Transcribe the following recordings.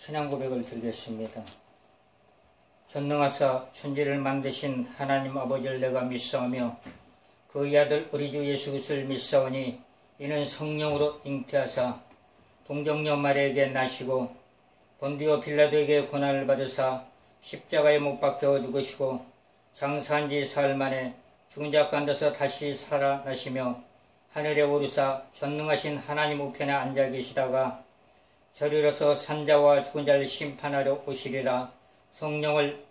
신앙 고백을 드리겠습니다. 전능하사 천지를 만드신 하나님 아버지를 내가 믿사오며 그의 아들 우리 주 예수 그리스도를 믿사오니 이는 성령으로 잉태하사 동정녀 마리아에게 나시고 본디오 빌라도에게 고난을 받으사 십자가에 못 박혀 죽으시고 장사한 지 사흘 만에 죽은 자 가운데서 다시 살아나시며 하늘에 오르사 전능하신 하나님 우편에 앉아 계시다가 저리로서 산자와 죽은 자를 심판하러 오시리라. 성령을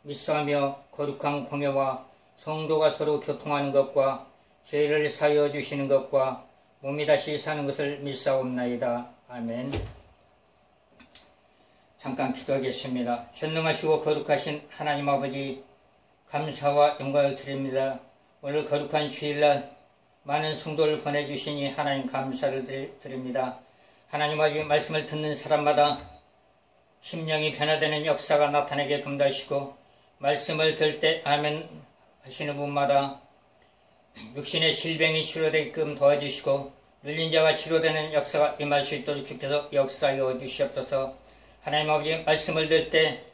믿사하며 거룩한 공예와 성도가 서로 교통하는 것과 죄를 사하여 주시는 것과 몸이 다시 사는 것을 믿사옵나이다. 아멘. 잠깐 기도하겠습니다. 전능하시고 거룩하신 하나님 아버지, 감사와 영광을 드립니다. 오늘 거룩한 주일날 많은 성도를 보내주시니 하나님 감사를 드립니다. 하나님 아버지, 말씀을 듣는 사람마다 심령이 변화되는 역사가 나타나게끔 하시고, 말씀을 들을 때 아멘 하시는 분마다 육신의 질병이 치료되게끔 도와주시고 눌린 자가 치료되는 역사가 임할 수 있도록 주께서 역사하여 주시옵소서. 하나님 아버지, 말씀을 들을 때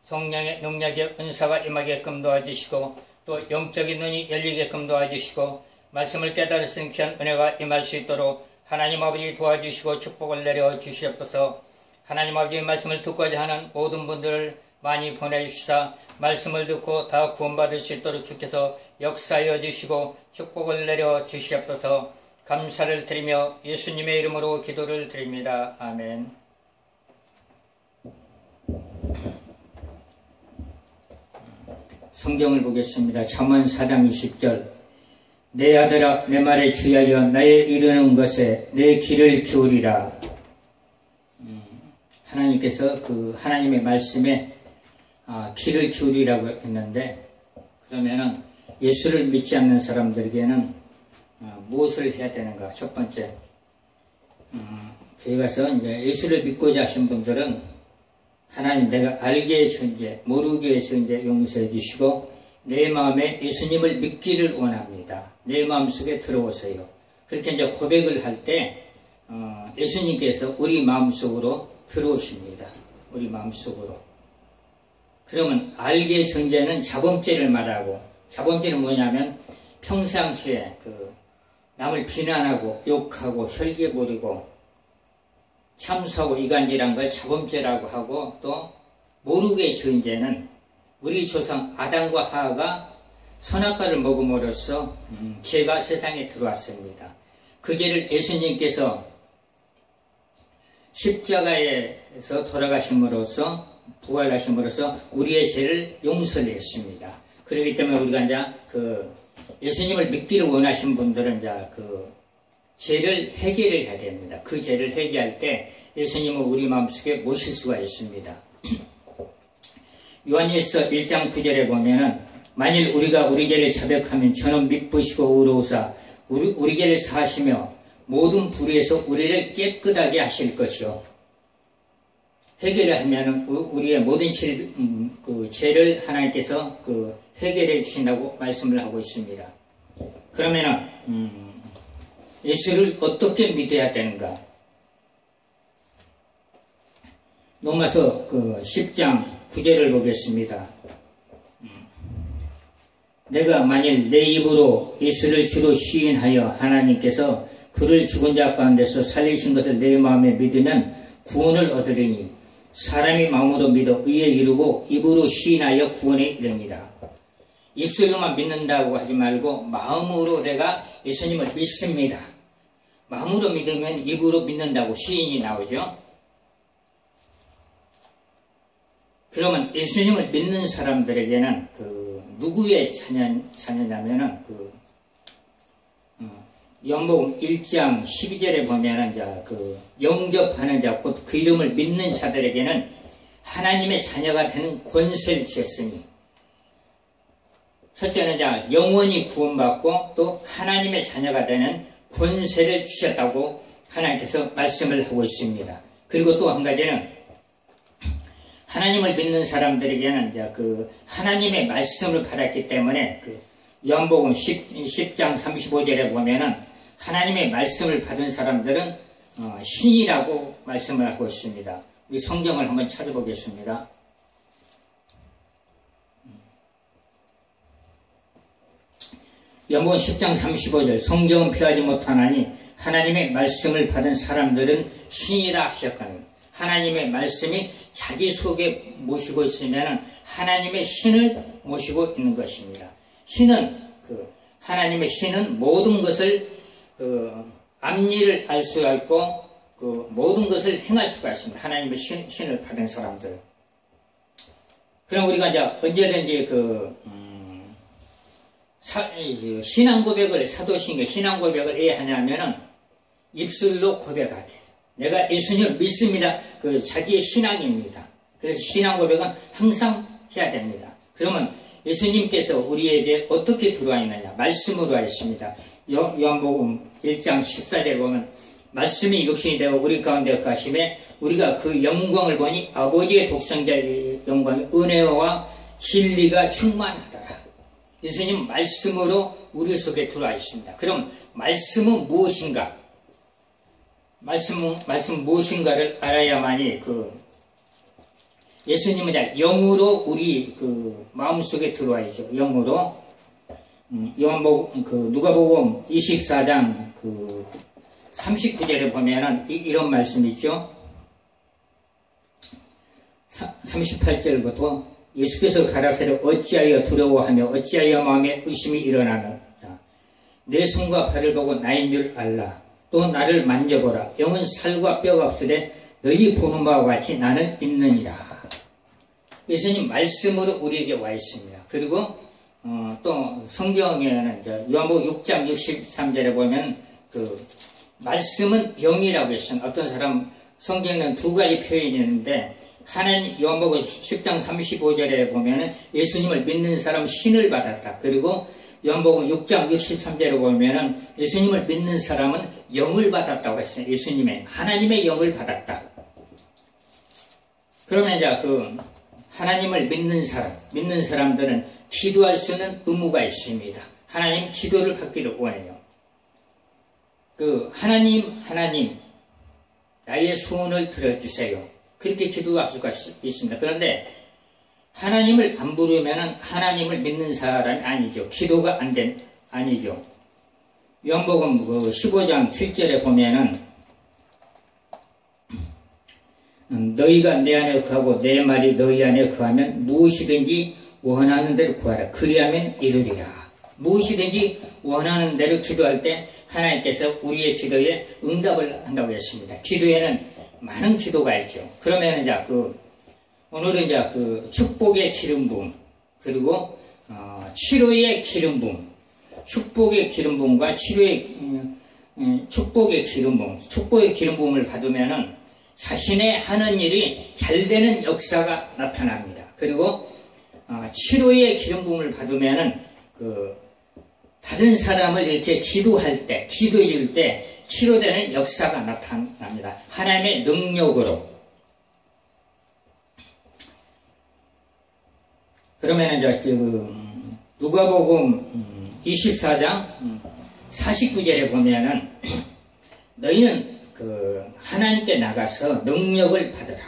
성령의 능력의 은사가 임하게끔 도와주시고 또 영적인 눈이 열리게끔 도와주시고 말씀을 깨달을 귀한 은혜가 임할 수 있도록 하나님 아버지 도와주시고 축복을 내려 주시옵소서. 하나님 아버지, 말씀을 듣고자 하는 모든 분들을 많이 보내주시사 말씀을 듣고 다 구원받을 수 있도록 주께서 역사하여 주시고 축복을 내려 주시옵소서. 감사를 드리며 예수님의 이름으로 기도를 드립니다. 아멘. 성경을 보겠습니다. 잠언 4장 20절. 내 아들아, 내 말에 주의하여 나의 이르는 것에 내 귀를 기울이라. 하나님께서 그 하나님의 말씀에 귀를 기울이라고 했는데, 그러면은 예수를 믿지 않는 사람들에게는 무엇을 해야 되는가? 첫 번째, 저희 가서 이제 예수를 믿고자 하신 분들은 하나님, 내가 알기의 존재, 모르기의 존재 용서해 주시고 내 마음에 예수님을 믿기를 원합니다. 내 마음속에 들어오세요. 그렇게 이제 고백을 할 때 예수님께서 우리 마음속으로 들어오십니다. 우리 마음속으로. 그러면 알기의 존재는 자범죄를 말하고, 자범죄는 뭐냐면 평상시에 남을 비난하고 욕하고 혈기 부리고 참사하고 이간질한 걸 자범죄라고 하고, 또 모르게의 존재는 우리 조상 아담과 하와가 선악과를 먹음으로써 죄가 세상에 들어왔습니다. 그 죄를 예수님께서 십자가에서 돌아가심으로써 부활하심으로써 우리의 죄를 용서를 했습니다. 그렇기 때문에 우리가 이제 예수님을 믿기를 원하신 분들은 이제 죄를 해결을 해야 됩니다. 그 죄를 해결할 때 예수님을 우리 마음속에 모실 수가 있습니다. 요한일서 1장 9절에 보면은 만일 우리가 우리 죄를 자백하면 저는 미쁘시고 의로우사 우리 죄를 사하시며 모든 불의에서 우리를 깨끗하게 하실 것이요. 해결을 하면은 우리의 모든 죄를 하나님께서 해결해 주신다고 말씀을 하고 있습니다. 그러면은 예수를 어떻게 믿어야 되는가? 로마서 10장 9절을 보겠습니다. 내가 만일 내 입으로 예수를 주로 시인하여 하나님께서 그를 죽은 자 가운데서 살리신 것을 내 마음에 믿으면 구원을 얻으리니 사람이 마음으로 믿어 의에 이르고 입으로 시인하여 구원에 이릅니다. 입술로만 믿는다고 하지 말고 마음으로 내가 예수님을 믿습니다. 마음으로 믿으면 입으로 믿는다고 시인이 나오죠. 그러면 예수님을 믿는 사람들에게는 누구의 자녀냐면은 요한복음 1장 12절에 보면은 영접하는 자, 곧 그 이름을 믿는 자들에게는 하나님의 자녀가 되는 권세를 주셨으니, 첫째는 영원히 구원받고 또 하나님의 자녀가 되는 권세를 주셨다고 하나님께서 말씀을 하고 있습니다. 그리고 또 한 가지는 하나님을 믿는 사람들에게는 하나님의 말씀을 받았기 때문에 요한복음 10장 35절에 보면은 하나님의 말씀을 받은 사람들은 신이라고 말씀을 하고 있습니다. 우리 성경을 한번 찾아보겠습니다. 요한복음 10장 35절 성경은 피하지 못하나니 하나님의 말씀을 받은 사람들은 신이라 하셨거늘. 하나님의 말씀이 자기 속에 모시고 있으면 하나님의 신을 모시고 있는 것입니다. 신은 하나님의 신은 모든 것을 앞일을 알 수가 있고 모든 것을 행할 수가 있습니다. 하나님의 신을 받은 사람들. 그럼 우리가 이제 언제든지 신앙 고백을 사도신경 신앙 고백을 왜 하냐면은 입술로 고백하게. 내가 예수님을 믿습니다. 자기의 신앙입니다. 그래서 신앙 고백은 항상 해야 됩니다. 그러면 예수님께서 우리에게 어떻게 들어와 있느냐? 말씀으로 와 있습니다. 요한복음 1장 14절에 보면 말씀이 육신이 되어 우리 가운데 거하심에 우리가 그 영광을 보니 아버지의 독생자의 영광의 은혜와 진리가 충만하더라. 예수님 말씀으로 우리 속에 들어와 있습니다. 그럼 말씀은 무엇인가? 말씀 무엇인가를 알아야만이 예수님은 영으로 우리 마음속에 들어와야죠. 영으로. 요한복음 누가복음 24장 39절에 보면은 이런 말씀이 있죠. 38절부터 예수께서 가라사대 어찌하여 두려워하며 어찌하여 마음에 의심이 일어나느냐. 내 손과 발을 보고 나인 줄 알라. 또 나를 만져보라. 영은 살과 뼈가 없으되 너희 보는 바와 같이 나는 있느니라. 예수님 말씀으로 우리에게 와 있습니다. 그리고 또 성경에는 이제 요한복음 6장 63절에 보면 말씀은 영이라고 했습니다. 어떤 사람 성경에는 두 가지 표현이 있는데 하나님 요한복음 10장 35절에 보면은 예수님을 믿는 사람 신을 받았다. 그리고 요한복음 6장 63절에 보면은 예수님을 믿는 사람은 영을 받았다고 했어요. 예수님의 하나님의 영을 받았다. 그러면 이제 하나님을 믿는 사람들은 기도할 수 있는 의무가 있습니다. 하나님 기도를 받기를 원해요. 하나님 나의 소원을 들어주세요. 그렇게 기도할 수가 있습니다. 그런데 하나님을 안 부르면 하나님을 믿는 사람이 아니죠. 기도가 아니죠. 요한복음 15장 7절에 보면은 너희가 내 안에 거하고 내 말이 너희 안에 거하면 무엇이든지 원하는 대로 구하라. 그리하면 이루리라. 무엇이든지 원하는 대로 기도할 때 하나님께서 우리의 기도에 응답을 한다고 했습니다. 기도에는 많은 기도가 있죠. 그러면 이제 오늘은 이제 축복의 기름 부음 그리고 치료의 기름 부음, 축복의 기름 부음과 축복의 기름 부음, 축복의 기름 부음을 받으면은 자신의 하는 일이 잘 되는 역사가 나타납니다. 그리고 치료의 기름 부음을 받으면은 다른 사람을 이렇게 기도해 줄 때 치료되는 역사가 나타납니다. 하나님의 능력으로. 그러면 이제 누가복음 24장 49절에 보면은 너희는 하나님께 나가서 능력을 받으라.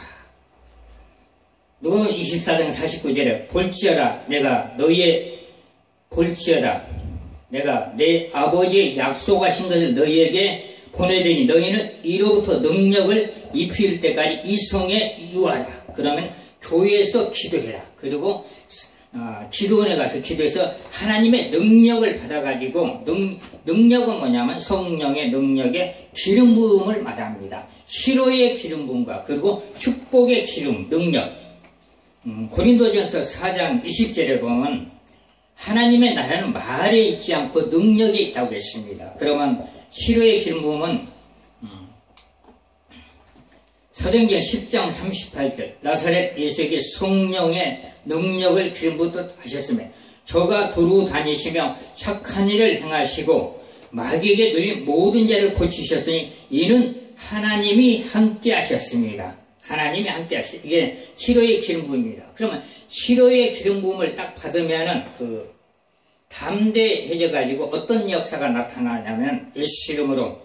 누가복음 24장 49절에 볼지어다 내가 내 아버지의 약속하신 것을 너희에게 보내더니 너희는 이로부터 능력을 입힐 때까지 이성에 유하라. 그러면 교회에서 기도해라. 그리고 기도원에 가서 기도해서 하나님의 능력을 받아가지고 능력은 뭐냐면 성령의 능력에 기름 부음을 말합니다. 치료의 기름 부음과 그리고 축복의 기름 능력. 고린도전서 4장 20절에 보면 하나님의 나라는 말에 있지 않고 능력에 있다고 했습니다. 그러면 치료의 기름 부음은 사도행전 10장 38절 나사렛 예수에게 성령의 능력을 기름 붓듯 하셨으며 저가 두루 다니시며 착한 일을 행하시고 마귀에게 눌린 모든 죄를 고치셨으니 이는 하나님이 함께 하셨습니다. 하나님이 함께 이게 치료의 기름 부음입니다. 그러면 치료의 기름 부음을 딱 받으면은 담대해져 가지고 어떤 역사가 나타나냐면 예수 이름으로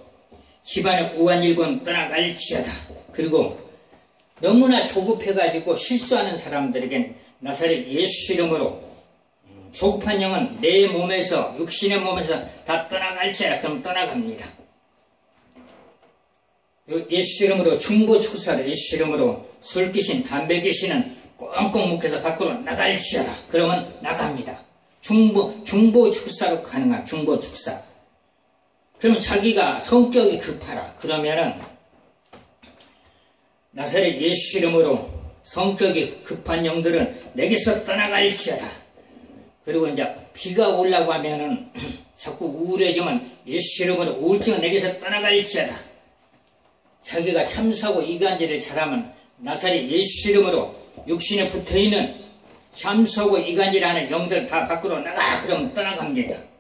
집안의 우환일군 떠나갈지어다. 그리고 너무나 조급해가지고 실수하는 사람들에겐 나사렛 예수 이름으로 조급한 영은 내 몸에서 육신의 몸에서 다 떠나갈지어다. 그럼 떠나갑니다. 그리고 예수 이름으로 중보축사를 예수 이름으로 술 귀신 담배 귀신은 꽁꽁 묶여서 밖으로 나갈지어다. 그러면 나갑니다. 중보축사로 가능한 중보축사. 그러면 자기가 성격이 급하라. 그러면은 나사렛 예수 이름으로 성격이 급한 영들은 내게서 떠나갈지어다. 그리고 이제 비가 오려고 하면은 자꾸 우울해지면 예수 이름으로 우울증은 내게서 떠나갈지어다. 자기가 참사고 이간질을 잘하면 나사렛 예수 이름으로 육신에 붙어있는 참사고 이간질하는 영들 다 밖으로 나가. 그러면 떠나갑니다.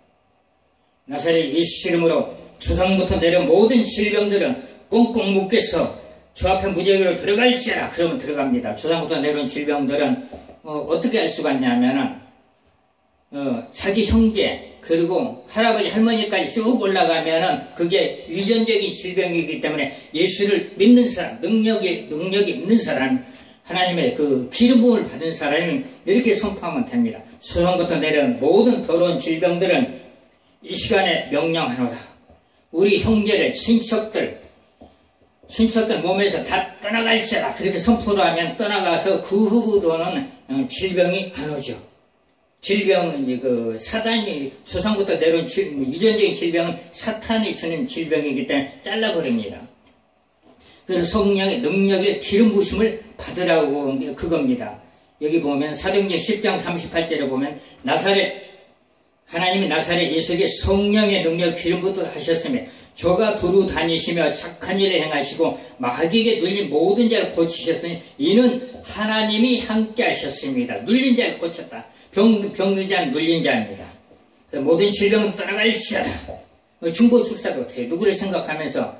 나사렛 예수 이름으로 조상부터 내려온 모든 질병들은 꽁꽁 묶여서 저 앞에 무지개로 들어갈지어다. 그러면 들어갑니다. 조상부터 내려온 질병들은 어떻게 할 수가 있냐면은 자기 형제 그리고 할아버지 할머니까지 쭉 올라가면은 그게 유전적인 질병이기 때문에 예수를 믿는 사람, 능력이 있는 사람, 하나님의 그 기름 부음을 받은 사람이 이렇게 선포하면 됩니다. 조상부터 내려온 모든 더러운 질병들은 이 시간에 명령하노다. 우리 형제들, 친척들 몸에서 다 떠나갈지어다. 그렇게 선포를 하면 떠나가서 그 후부터는 질병이 안 오죠. 질병은 이제 그 사단이 조상부터 내려온 유전적인 질병은 사탄이 주는 질병이기 때문에 잘라버립니다. 그래서 성령의 능력의 기름 부심을 받으라고 그겁니다. 여기 보면 사도행전 10장 38절에 보면 하나님이 나사렛 예수에게 성령의 능력 기름 부터 하셨으며 저가 두루 다니시며 착한 일을 행하시고 마귀에게 눌린 모든 자를 고치셨으니 이는 하나님이 함께 하셨습니다. 눌린 자를 고쳤다. 병든 자는 눌린 자입니다. 모든 질병은 떠나갈지어다. 중보축사도 돼. 누구 생각하면서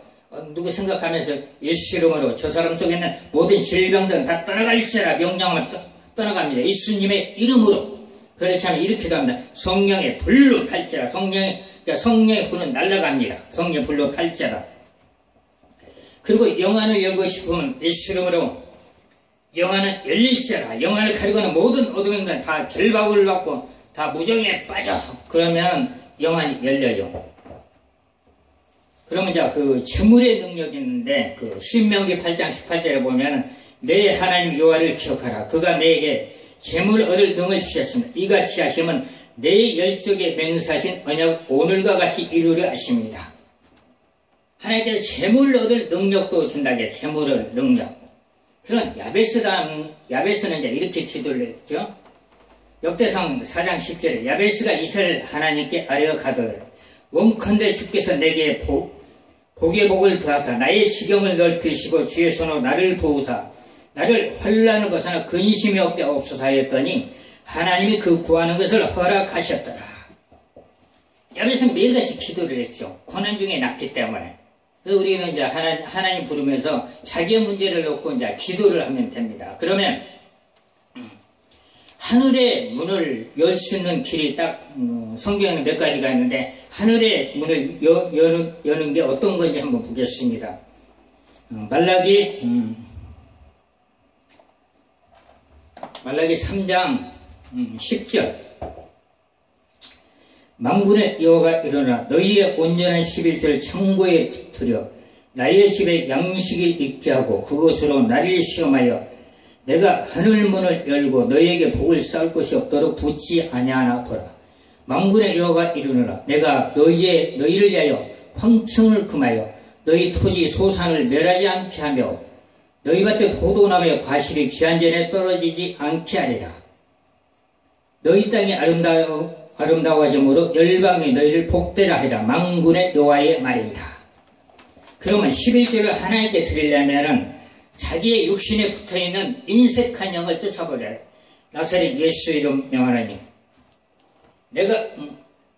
예수 이름으로 저 사람 속에 있는 모든 질병들은 다 떠나갈지어다. 명령하면 떠나갑니다. 예수님의 이름으로. 그렇지 않으면 이렇게도 합니다. 성령의 불로 탈지어다. 성령의 불은 날아갑니다. 성령의 불로 탈지어다. 그리고 영안을 열고 싶으면 예수 이름으로 영안은 열릴지어다. 영안을 가리고는 모든 어둠의 인간 다 결박을 받고 다 무정에 빠져. 그러면 영안이 열려요. 그러면 이제 그 재물의 능력이 있는데 그 신명기 8장 18절에 보면 내 하나님 여호와를 기억하라. 그가 내게 재물 얻을 능을 주셨습니다. 이같이 하시면 내 열족에 맹세하신 언약 오늘과 같이 이루려 하십니다. 하나님께서 재물 얻을 능력도 준다게 재물을 능력. 그런 야베스는 이제 이렇게 기도를 했죠. 역대상 4장 10절에 야베스가 이스라엘 하나님께 아뢰어 가더라. 원컨대 주께서 내게 복의 복을 더하사 나의 지경을 넓히시고 주의 손으로 나를 도우사 나를 환난을 벗어나 근심이 없게 없소서 하였더니 하나님이 그 구하는 것을 허락하셨더라. 야베스는 매일같이 기도를 했죠. 고난 중에 났기 때문에. 그래서 우리는 이제 하나님 부르면서 자기의 문제를 놓고 이제 기도를 하면 됩니다. 그러면 하늘의 문을 열 수 있는 길이 딱 성경에는 몇 가지가 있는데 하늘의 문을 여는 게 어떤 건지 한번 보겠습니다. 말라기 3장 10절 만군의 여호와가 일어나 너희의 온전한 11절 창고에 들여 나의 집에 양식이 있게 하고 그것으로 나를 시험하여 내가 하늘문을 열고 너희에게 복을 쌓을 것이 없도록 붙지 아니하나 보라. 만군의 여호와가 이르노라. 내가 너희를 위하여 황청을 금하여 너희 토지 소산을 멸하지 않게 하며 너희 밭에 포도나무의 과실이 기한전에 떨어지지 않게 하리라. 너희 땅이 아름다워짐으로 열방이 너희를 복되라 하리라. 만군의 여호와의 말이다. 그러면 11절을 하나님께 드리려면은 자기의 육신에 붙어있는 인색한 영을 쫓아버려요. 나사렛 예수 이름 명하나니 내가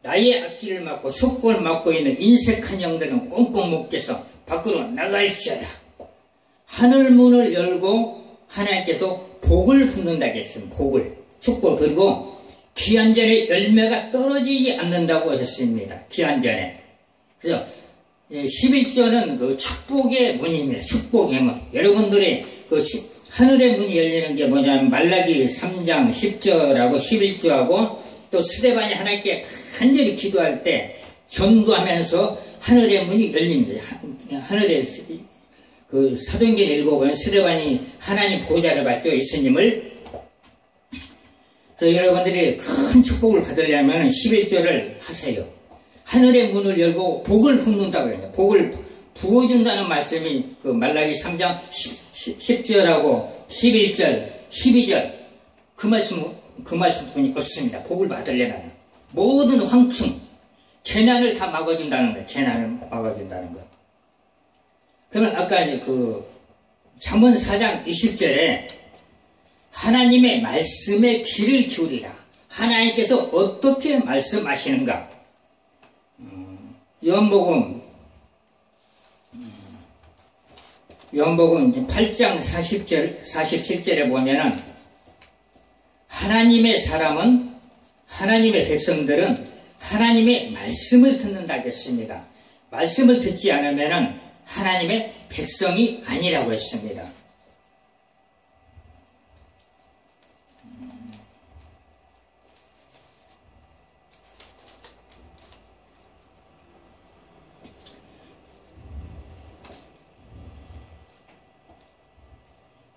나의 앞길을 막고 속골을 막고 있는 인색한 영들은 꽁꽁 묶여서 밖으로 나갈지어다. 하늘문을 열고 하나님께서 복을 붓는다고 했습니다. 복을, 축복. 그리고 기한전에 열매가 떨어지지 않는다고 하셨습니다. 기한전에. 그래서 11조는 그 축복의 문입니다. 축복의 문. 여러분들이 그 하늘의 문이 열리는 게 뭐냐면 말라기 3장 10절하고 11조하고 또 스데반이 하나님께 간절히 기도할 때 전도하면서 하늘의 문이 열립니다. 하늘의 그 사도행전 읽어보면 스데반이 하나님 보좌를 받죠. 예수님을. 그래서 여러분들이 큰 축복을 받으려면 11조를 하세요. 하늘의 문을 열고 복을 붓는다고 해요. 복을 부어준다는 말씀이 그 말라기 3장 10절하고 11절, 12절 그 말씀뿐이 없습니다. 복을 받으려면 모든 황충, 재난을 다 막아준다는 거예요. 재난을 막아준다는 거. 그러면 아까 그 잠언 4장 20절에 하나님의 말씀에 귀를 기울이라. 하나님께서 어떻게 말씀하시는가? 요한복음 8장 47절에 보면은 하나님의 사람은, 하나님의 백성들은 하나님의 말씀을 듣는다 했습니다. 말씀을 듣지 않으면은 하나님의 백성이 아니라고 했습니다.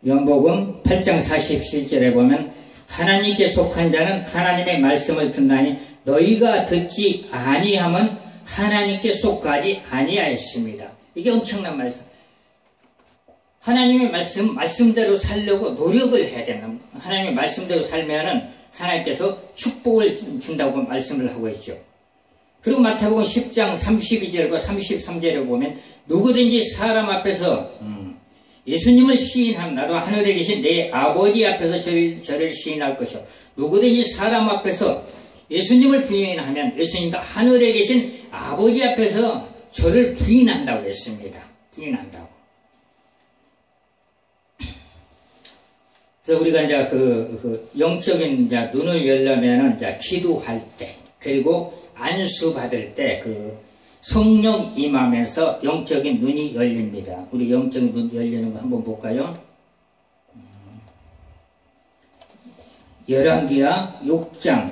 요한복음 8장 47절에 보면 하나님께 속한 자는 하나님의 말씀을 듣나니 너희가 듣지 아니함은 하나님께 속하지 아니하였습니다. 이게 엄청난 말씀. 하나님의 말씀대로 살려고 노력을 해야 되는, 하나님의 말씀대로 살면은 하나님께서 축복을 준다고 말씀을 하고 있죠. 그리고 마태복음 10장 32절과 33절에 보면 누구든지 사람 앞에서 예수님을 시인하면 나도 하늘에 계신 내 아버지 앞에서 저를 시인할 것이요. 누구든지 사람 앞에서 예수님을 부인하면 예수님도 하늘에 계신 아버지 앞에서 저를 부인한다고 했습니다. 부인한다고. 그래서 우리가 이제 그 영적인 이제 눈을 열려면은 이제 기도할 때, 그리고 안수 받을 때 그 성령 임하면서 영적인 눈이 열립니다. 우리 영적인 눈 열리는 거 한번 볼까요? 열왕기하 6장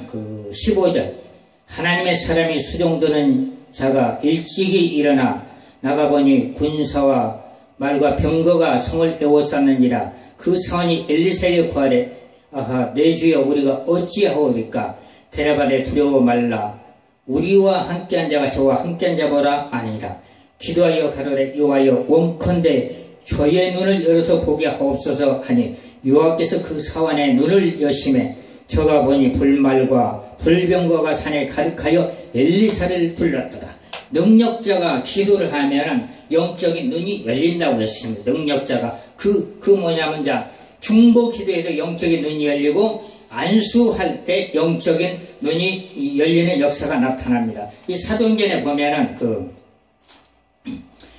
그 15절 하나님의 사람이 수종드는 자가 일찍이 일어나 나가보니 군사와 말과 병거가 성을 에워쌌느니라. 그 사원이 엘리사에게 구하되 아하 내 주여 우리가 어찌하오리까. 대답하되 두려워 말라. 우리와 함께한 자가 저와 함께한 자보다 아니라. 기도하여 가로되 여호와여 원컨대 저의 눈을 열어서 보게 하옵소서 하니 여호와께서 그 사원의 눈을 여심해 저가 보니 불말과 불병거가 산에 가득하여 엘리사를 불렀더라. 능력자가 기도를 하면 영적인 눈이 열린다고 했습니다. 능력자가 그 뭐냐면 자 중보 기도에도 영적인 눈이 열리고 안수할 때 영적인 눈이 열리는 역사가 나타납니다. 이 사도행전에 보면은 그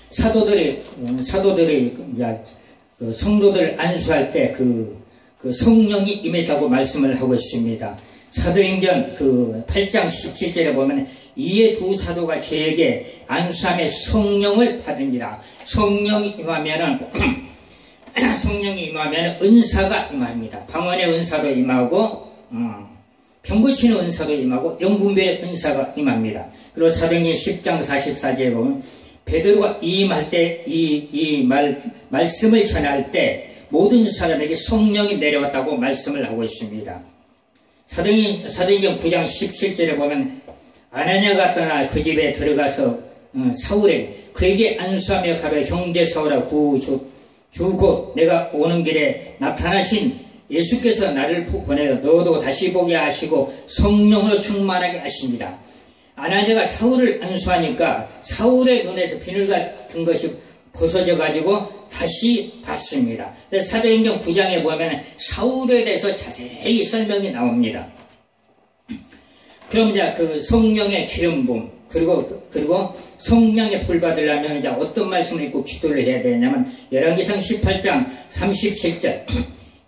사도들이 이제 그 성도들 안수할 때 그 성령이 임했다고 말씀을 하고 있습니다. 사도행전 그 8장 17절에 보면 이에 두 사도가 저에게 안수함에 성령을 받은지라. 성령이 임하면은 은사가 임합니다. 방언의 은사도 임하고 병고치는 은사도 임하고 영분별의 은사가 임합니다. 그리고 사도행전 10장 44절에 보면 베드로가 임할 때 말씀을 전할 때 모든 사람에게 성령이 내려왔다고 말씀을 하고 있습니다. 사도행전 9장 17절에 보면 아나니아가 떠나 그 집에 들어가서 사울에게 그에게 안수하며 가로되 형제 사울아 곧 내가 오는 길에 나타나신 예수께서 나를 보내어 너도 다시 보게 하시고 성령으로 충만하게 하십니다. 아나니아가 사울을 안수하니까 사울의 눈에서 비늘 같은 것이 벗어져 가지고 다시 봤습니다. 사도행전 9장에 보면 사울에 대해서 자세히 설명이 나옵니다. 그럼 이제 그 성령의 기름 부음 그리고 성령의 불 받으려면 이제 어떤 말씀을 읽고 기도를 해야 되냐면 열왕기상 18장 37절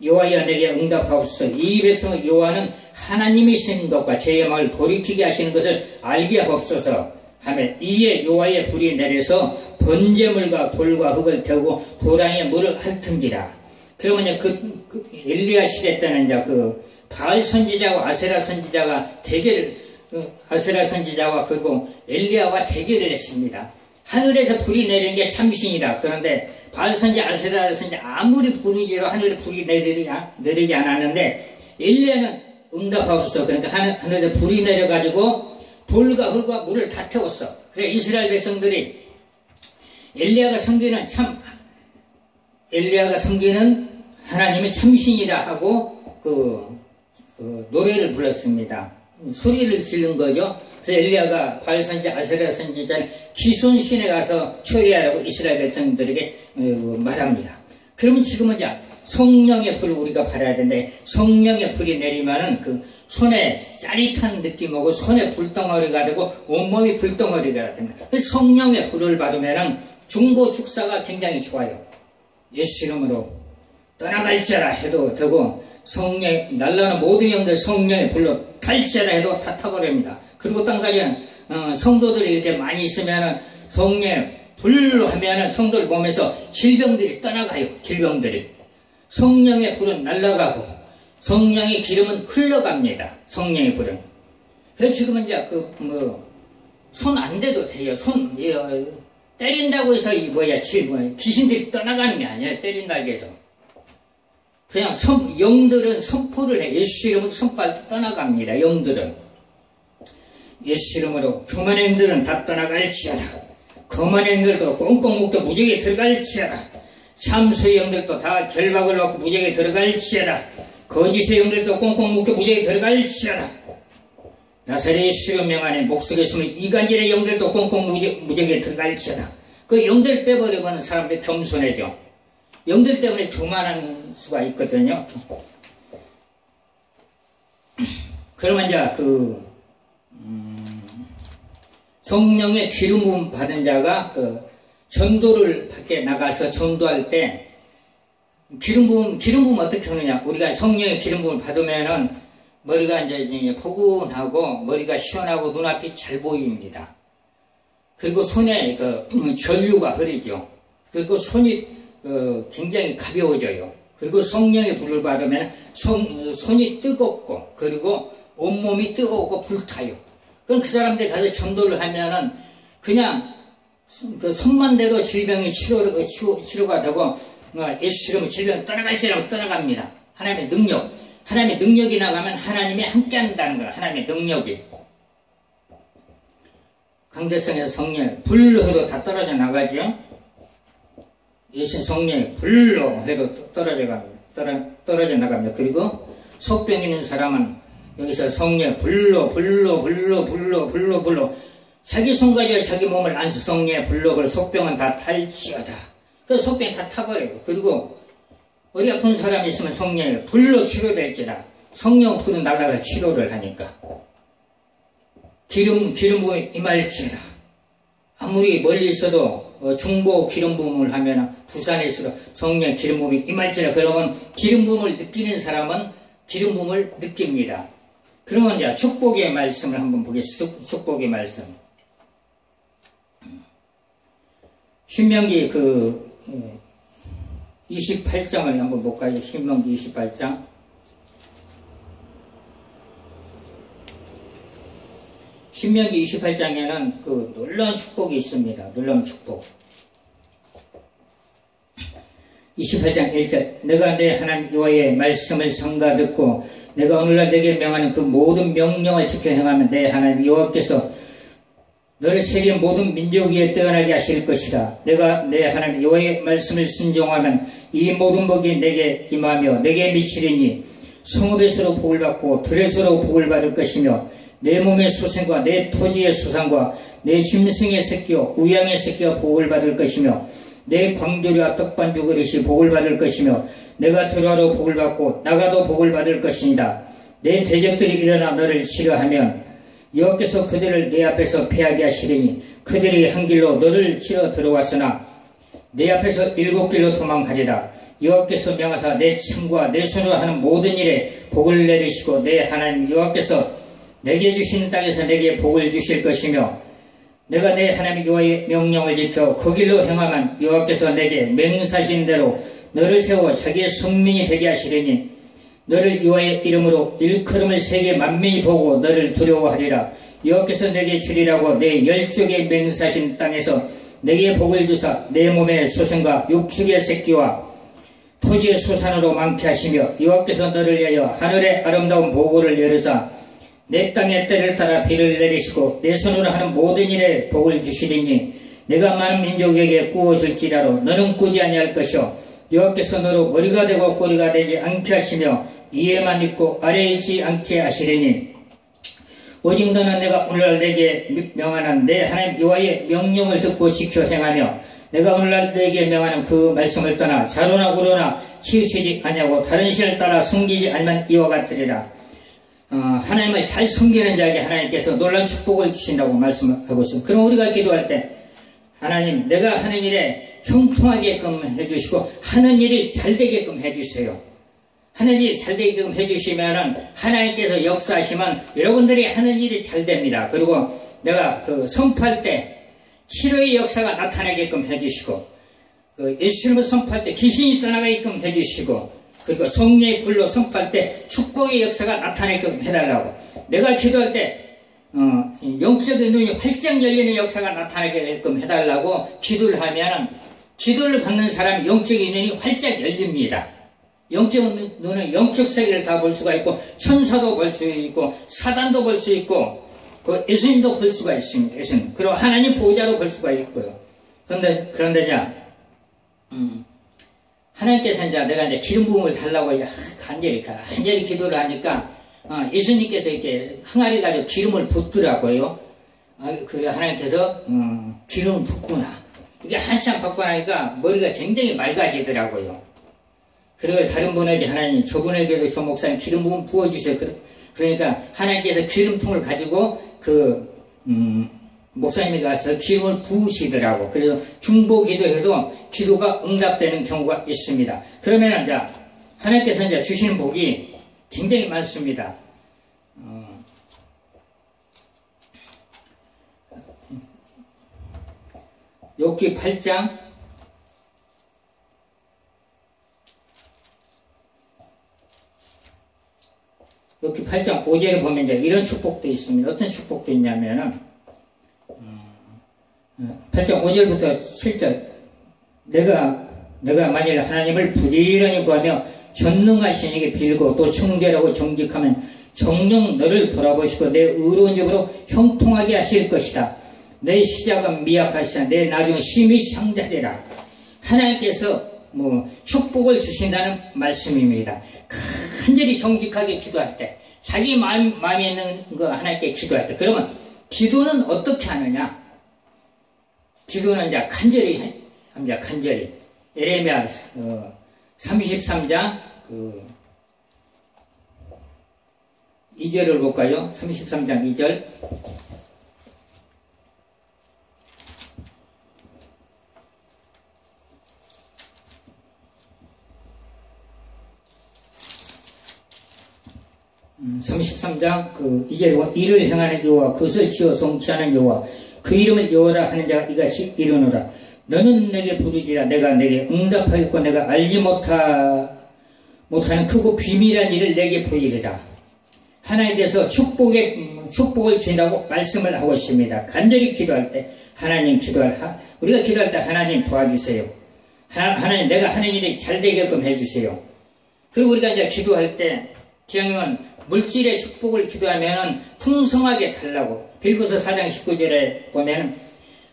여호와여 내게 응답하옵소서. 이 백성 여호와는 하나님이신 것과 제 마음을 돌이키게 하시는 것을 알게 하옵소서 하며 이에 여호와의 불이 내려서 번제물과 돌과 흙을 태우고 도랑에 물을 핥은지라. 그러면 엘리야 시대 때는 이제 바알 선지자와 아세라 선지자가 아세라 선지자와 그리고 엘리야와 대결을 했습니다. 하늘에서 불이 내리는 게 참신이다. 그런데 바알 선지, 아세라 선지 아무리 부르지도 하늘에 불이 내리지 않았는데 엘리야는 응답하옵소서. 그러니까 하늘에서 불이 내려가지고 돌과 흙과 물을 다 태웠어. 그래 이스라엘 백성들이 엘리야가 섬기는 하나님의 참신이라 하고 노래를 불렀습니다. 소리를 지른 거죠. 그래서 엘리야가 바알 선지, 아세라 선지자는 기손신에 가서 처리하라고 이스라엘 백성들에게 말합니다. 그러면 지금은 이제 성령의 불을 우리가 받아야 되는데 성령의 불이 내리면은 손에 짜릿한 느낌하고 손에 불덩어리가 되고 온몸이 불덩어리가 됩니다. 그래서 성령의 불을 받으면은 중고 축사가 굉장히 좋아요. 예수 이름으로 떠나갈지어라 해도 되고 날라오는 모든 영들 성령의 불로 탈지어라 해도 다 타버립니다. 그리고 땅까지는 성도들이 이렇게 많이 있으면은 성령의 불로 하면은 성도를 보면서 질병들이 떠나가요. 질병들이 성령의 불은 날아가고 성령의 기름은 흘러갑니다. 성령의 불은. 그래서 지금은 이제 손 안 대도 돼요. 때린다고 해서 귀신들이 떠나가는 게 아니에요. 때린다고 해서. 그냥 영들은 선포를 해. 예수 이름으로 선포할 때 떠나갑니다. 영들은. 예수 이름으로 교만 행들은 다 떠나갈지어다. 거만 행들도 꽁꽁 묶여 무지개 들어갈지어다. 참수의 영들도 다 결박을 받고 무지개 들어갈지어다. 거짓의 영들도 꽁꽁 묶여 무지개 들어갈지어다. 나사렛 예수 명 안에 목속에 숨은 이간질의 영들도 꽁꽁 무지개 들어갈지어다. 그 영들 빼버리면 사람들이 겸손해져. 영들 때문에 교만한 수가 있거든요. 그러면 이제 성령의 기름 부음 받은 자가 전도를 밖에 나가서 전도할 때 기름 부음 어떻게 하느냐? 우리가 성령의 기름 부음을 받으면은 머리가 이제 포근하고 머리가 시원하고 눈앞이 잘 보입니다. 그리고 손에 전류가 흐르죠. 그리고 손이 굉장히 가벼워져요. 그리고 성령의 불을 받으면 손이 뜨겁고 그리고 온몸이 뜨겁고 불타요. 그럼 그 사람들 가서 전도를 하면은 그냥 손만 대도 질병이 치료가 되고 예수 이름으로 질병이 떠나갈지라고 떠나갑니다. 하나님의 능력이 나가면 하나님이 함께 한다는 거예요. 하나님의 능력이. 강대성에서 성령의 불로 해도 다 떨어져 나가죠. 예수 성령의 불로 해도 떨어져 나갑니다. 그리고 속병 있는 사람은 여기서 성령의 불로 자기 손 가지고 자기 몸을 안수 성령의 불로 속병은 다 탈지어다. 그래서 속병이 다 타버려요. 그리고 어디 아픈 사람이 있으면 성령의 불로 치료될지라. 성령 불은 날라가 치료를 하니까. 기름 부음이 임할지어다. 아무리 멀리 있어도 중보 기름 부음을 하면 부산에 있어도 성령 기름 부음이 임할지어다. 그러면 기름 부음을 느끼는 사람은 기름 부음을 느낍니다. 그러면 이제 축복의 말씀을 한번 보겠습니다. 축복의 말씀. 신명기 28장을 한번 볼까요? 신명기 28장. 신명기 28장에는 놀라운 축복이 있습니다. 놀라운 축복. 28장 1절. 내가 내 하나님 여호와의 말씀을 삼가 듣고 내가 오늘날 내게 명하는 그 모든 명령을 지켜 행하면 내 하나님 여호와께서 너를 세계 모든 민족 위에 뛰어나게 하실 것이다. 내가 내 하나님 여호와의 말씀을 순종하면 이 모든 복이 내게 임하며 내게 미치리니 성읍에서로 복을 받고 들에서로 복을 받을 것이며 내 몸의 소생과 내 토지의 수산과 내 짐승의 새끼와 우양의 새끼가 복을 받을 것이며 내 광주리와 떡반죽 그릇이 복을 받을 것이며 내가 들어와도 복을 받고 나가도 복을 받을 것이니다. 내 대적들이 일어나 너를 싫어하면 여호와께서 그들을 내 앞에서 패하게 하시리니 그들이 한 길로 너를 치러 들어왔으나 내 앞에서 7길로 도망하리라. 여호와께서 명하사 내 친구와 내 손으로 하는 모든 일에 복을 내리시고 내 하나님 여호와께서 내게 주시는 땅에서 내게 복을 주실 것이며 내가 내 하나님 여호와의 명령을 지켜 그 길로 행하면 여호와께서 내게 맹세하신 대로 너를 세워 자기의 성민이 되게 하시리니 너를 여호와의 이름으로 일컬음을 세계 만민이 보고 너를 두려워하리라. 여호와께서 내게 주리라고 내 열족에 맹세하신 땅에서 내게 복을 주사 내 몸의 소생과 육축의 새끼와 토지의 소산으로 많게 하시며 여호와께서 너를 위하여 하늘의 아름다운 보고를 내리사 내 땅의 때를 따라 비를 내리시고 내 손으로 하는 모든 일에 복을 주시리니 내가 많은 민족에게 꾸어줄지라도 너는 꾸지 아니할 것이요 여호와께서 너로 머리가 되고 꼬리가 되지 않게 하시며 위에만 있고 아래에 있지 않게 하시리니 오직 너는 내가 오늘날 내게 명하는 내 하나님 여호와의 명령을 듣고 지켜 행하며 내가 오늘날 내게 명하는 그 말씀을 떠나 좌로나 우로나 치우치지 아니하고 다른 신을 따라 숨기지 아니면 이와 같으리라. 하나님을 잘 섬기는 자에게 하나님께서 놀라운 축복을 주신다고 말씀하고 있습니다. 그럼 우리가 기도할 때 하나님 내가 하는 일에 형통하게끔 해주시고 하는 일이 잘 되게끔 해주세요. 하는 일이 잘 되게끔 해주시면은 하나님께서 역사하시면 여러분들이 하는 일이 잘 됩니다. 그리고 내가 그 선포할 때 치료의 역사가 나타나게끔 해주시고 예수님을 선포할 때 귀신이 떠나가게끔 해주시고 그리고 성령의 불로 선포할 때 축복의 역사가 나타나게끔 해달라고 내가 기도할 때 영적인 눈이 활짝 열리는 역사가 나타나게끔 해달라고 기도를 하면은 기도를 받는 사람이 영적인 눈이 활짝 열립니다. 영적인 눈은 영적 세계를 다 볼 수가 있고 천사도 볼 수 있고 사단도 볼 수 있고 그 예수님도 볼 수가 있습니다. 예수님. 그리고 하나님 보호자도 볼 수가 있고요. 그런데 이제 하나님께서 이제 내가 이제 기름 부음을 달라고 간절히 기도를 하니까 예수님께서 이렇게 항아리 가지고 기름을 붓더라고요. 그래서 하나님께서 기름을 붓구나. 이게 한참 받고 나니까 머리가 굉장히 맑아지더라고요. 그리고 다른 분에게 하나님 저분에게도 저 목사님 기름 부음 부어주세요. 그러니까 하나님께서 기름통을 가지고 목사님이 가서 기름을 부으시더라고. 그래서 중보 기도해도 기도가 응답되는 경우가 있습니다. 그러면 이제 하나님께서 이제 주시는 복이 굉장히 많습니다. 욥기 8장 5절에 보면 이제 이런 축복도 있습니다. 어떤 축복도 있냐면은 8장 5절부터 7절 내가 만일 하나님을 부지런히 구하며 전능하신 이에게 빌고 또 청결하고 정직하면 정녕 너를 돌아보시고 내 의로운 집으로 형통하게 하실 것이다. 내 시작은 미약하시다. 내 나중은 심히 창대하리라. 하나님께서 축복을 주신다는 말씀입니다. 간절히 정직하게 기도할 때 자기 마음에 있는 거 하나님께 기도할 때 그러면 기도는 어떻게 하느냐? 기도는 이제 간절히 합니다. 간절히. 예레미야 33장 2절을 볼까요? 33장 2절. 음, 33장 2절 이를 행하는 여호와 그것을 지어 성취하는 여호와 그 이름을 여호와라 하는 자가 이같이 이르노라. 너는 내게 부르지라 내가 내게 응답하겠고 내가 알지 못하는 크고 비밀한 일을 내게 보이리라. 하나님께서 축복을 주신다고 말씀을 하고 있습니다. 간절히 기도할 때 우리가 기도할 때 하나님 도와주세요. 하나님 내가 하는 일이 잘 되게끔 해주세요. 그리고 우리가 이제 기도할 때 기왕이면 물질의 축복을 기도하면 풍성하게 달라고 빌고서 4장 19절에 보면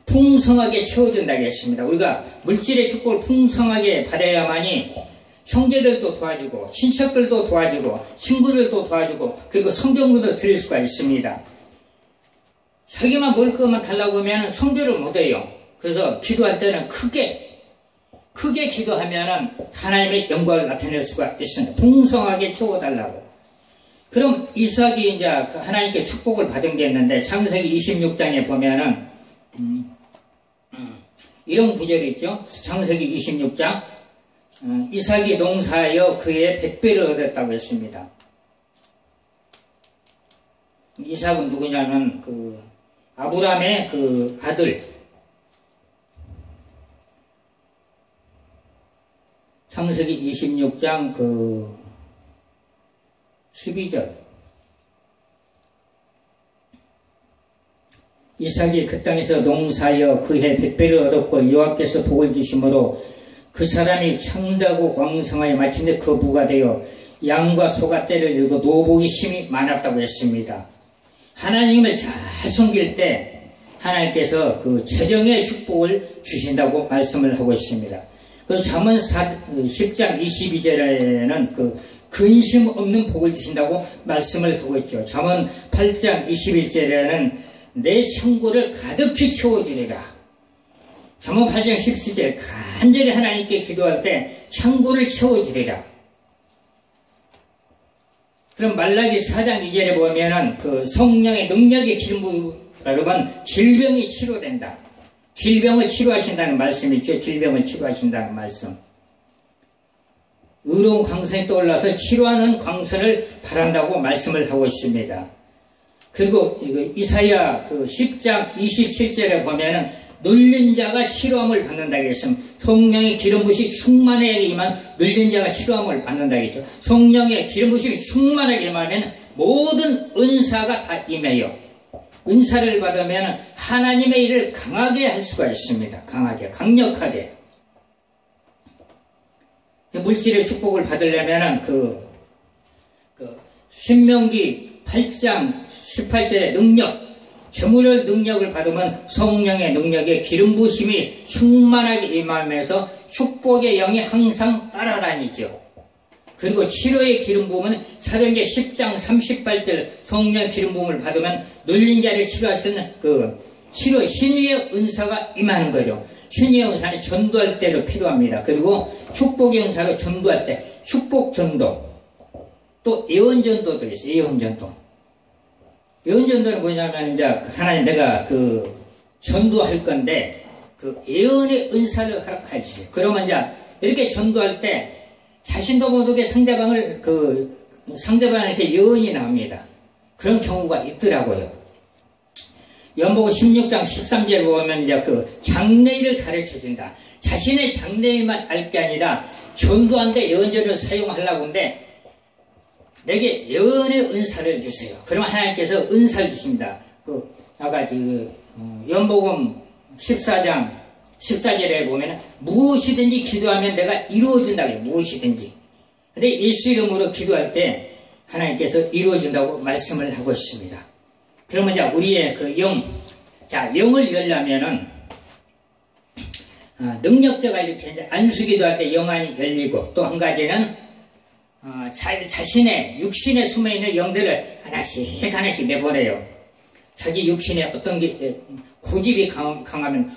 풍성하게 채워준다고 했습니다. 우리가 물질의 축복을 풍성하게 받아야만이 형제들도 도와주고 친척들도 도와주고 친구들도 도와주고 그리고 성경도 드릴 수가 있습니다. 자기만 먹을 것만 달라고 하면 성교를 못해요. 그래서 기도할 때는 크게 기도하면 하나님의 영광을 나타낼 수가 있습니다. 풍성하게 채워달라고. 그럼 이삭이 이제 하나님께 축복을 받은 게 있는데 창세기 26장에 보면은 이런 구절이 있죠. 창세기 26장 이삭이 농사하여 그의 100배를 얻었다고 했습니다. 이삭은 누구냐면 아브라함의 아들, 창세기 26장 12절. 이삭이 그 땅에서 농사하여 그해 100배를 얻었고 여호와께서 복을 주심으로 그 사람이 창대하고 왕성하여 마침내 그 부가 되어 양과 소가 떼를 이루고 노복이 심히 많았다고 했습니다. 하나님을 잘 섬길 때 하나님께서 재정의 축복을 주신다고 말씀을 하고 있습니다. 그리고 잠언 10장 22절에는 근심 없는 복을 주신다고 말씀을 하고 있죠. 잠언 8장 21절에는 내 창고를 가득히 채워주리라. 잠언 8장 17절 간절히 하나님께 기도할 때 창고를 채워주리라. 그럼 말라기 4장 2절에 보면은 성령의 능력의 기름 부음 받으면 질병이 치료된다. 질병을 치료하신다는 말씀이죠. 질병을 치료하신다는 말씀. 의로운 광선이 떠올라서 치료하는 광선을 바란다고 말씀을 하고 있습니다. 그리고 이사야 10장 27절에 보면은 눌린 자가 치료함을 받는다고 했습니다. 성령의 기름 부으심이 충만하게 임하면 눌린 자가 치료함을 받는다고 했죠. 성령의 기름 부으심이 충만하게 임하면 모든 은사가 다 임해요. 은사를 받으면 하나님의 일을 강하게 할 수가 있습니다. 강하게, 강력하게. 물질의 축복을 받으려면 신명기 8장 18절의 능력, 재물의 능력을 받으면 성령의 능력에 기름 부으심이 충만하게 임하면서 축복의 영이 항상 따라다니죠. 그리고 치료의 기름 부음은 사도행전 10장 38절 성령 기름 부음을 받으면 눌린 자를 치료할 수 있는 치료 신유의 은사가 임하는 거죠. 신유의 은사는 전도할 때도 필요합니다. 그리고 축복의 은사로 전도할 때 축복 전도, 또 예언 전도도 있어요. 예언 전도. 예언 전도는 뭐냐면 이제 하나님 내가 전도할 건데 예언의 은사를 허락해 주세요. 그러면 이제 이렇게 전도할 때 자신도 모르게 상대방에서 예언이 나옵니다. 그런 경우가 있더라고요. 연복음 16장 13절에 보면 이제 장래일을 가르쳐 준다. 자신의 장래일만 알 게 아니라 전도하는데 예언자를 사용하려고 하는데 내게 예언의 은사를 주세요. 그러면 하나님께서 은사를 주십니다. 아까 연복음 14장 14절에 보면 무엇이든지 기도하면 내가 이루어준다고 해요. 무엇이든지. 근데 예수 이름으로 기도할 때 하나님께서 이루어준다고 말씀을 하고 있습니다. 그러면 이제 우리의 영을 열려면은 능력자가 이렇게 이제 안수기도할 때 영안이 열리고, 또 한 가지는 자신의 육신에 숨어있는 영들을 하나씩 내보내요. 자기 육신에 어떤 게 고집이 강하면